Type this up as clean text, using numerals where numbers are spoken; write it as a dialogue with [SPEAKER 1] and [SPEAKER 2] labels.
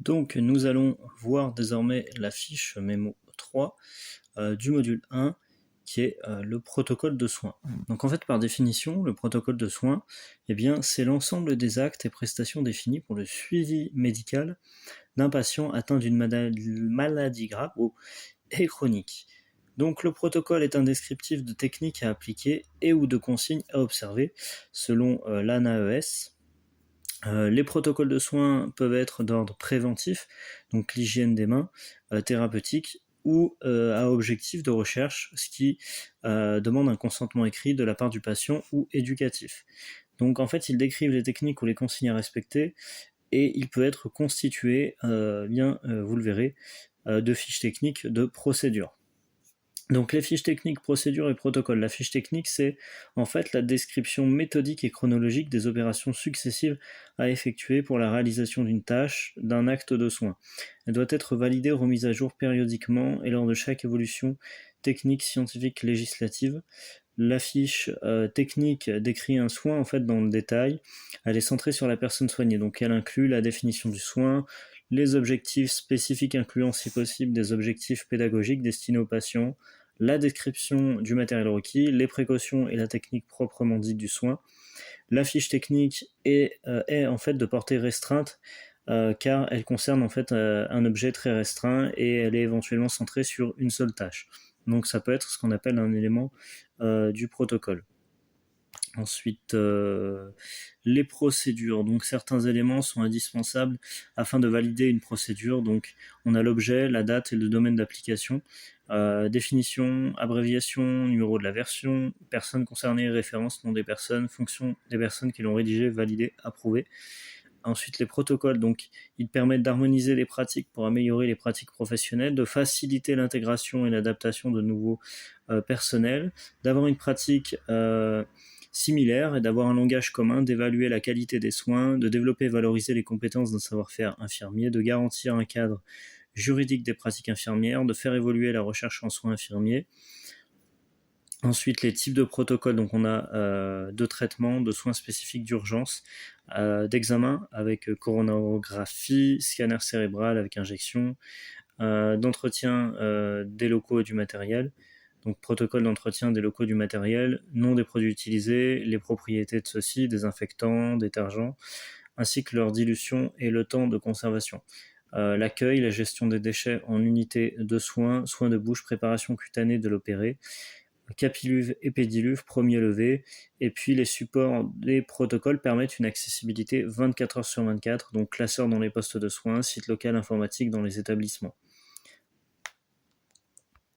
[SPEAKER 1] Donc nous allons voir désormais la fiche mémo 3 du module 1 qui est le protocole de soins. Donc en fait par définition, le protocole de soins, eh bien, c'est l'ensemble des actes et prestations définis pour le suivi médical d'un patient atteint d'une maladie grave et chronique. Donc le protocole est un descriptif de techniques à appliquer et ou de consignes à observer selon l'ANAES. Les protocoles de soins peuvent être d'ordre préventif, donc l'hygiène des mains, thérapeutique, ou à objectif de recherche, ce qui demande un consentement écrit de la part du patient ou éducatif. Donc en fait, ils décrivent les techniques ou les consignes à respecter, et il peut être constitué, vous le verrez, de fiches techniques de procédure. Donc les fiches techniques, procédures et protocoles. La fiche technique, c'est en fait la description méthodique et chronologique des opérations successives à effectuer pour la réalisation d'une tâche, d'un acte de soin. Elle doit être validée, remise à jour périodiquement et lors de chaque évolution technique, scientifique, législative. La fiche technique décrit un soin en fait dans le détail. Elle est centrée sur la personne soignée, donc elle inclut la définition du soin, les objectifs spécifiques incluant si possible des objectifs pédagogiques destinés aux patients, la description du matériel requis, les précautions et la technique proprement dite du soin. La fiche technique est en fait de portée restreinte car elle concerne en fait un objet très restreint et elle est éventuellement centrée sur une seule tâche. Donc ça peut être ce qu'on appelle un élément du protocole. Ensuite, les procédures. Donc certains éléments sont indispensables afin de valider une procédure. Donc on a l'objet, la date et le domaine d'application. Définition, abréviation, numéro de la version, personnes concernées, référence, nom des personnes, fonction des personnes qui l'ont rédigé, validé, approuvé. Ensuite, les protocoles, donc, ils permettent d'harmoniser les pratiques pour améliorer les pratiques professionnelles, de faciliter l'intégration et l'adaptation de nouveaux personnels, d'avoir une pratique similaire et d'avoir un langage commun, d'évaluer la qualité des soins, de développer et valoriser les compétences d'un savoir-faire infirmier, de garantir un cadre juridique des pratiques infirmières, de faire évoluer la recherche en soins infirmiers. Ensuite, les types de protocoles, donc on a de traitement, de soins spécifiques d'urgence, d'examen avec coronarographie, scanner cérébral avec injection, d'entretien des locaux et du matériel, donc protocole d'entretien des locaux du matériel, nom des produits utilisés, les propriétés de ceux-ci, désinfectants, détergents, ainsi que leur dilution et le temps de conservation. L'accueil, la gestion des déchets en unité de soins, soins de bouche, préparation cutanée de l'opéré, capilluve et pédiluve, premier levé, et puis les supports des protocoles permettent une accessibilité 24 heures sur 24, donc classeur dans les postes de soins, site local informatique dans les établissements.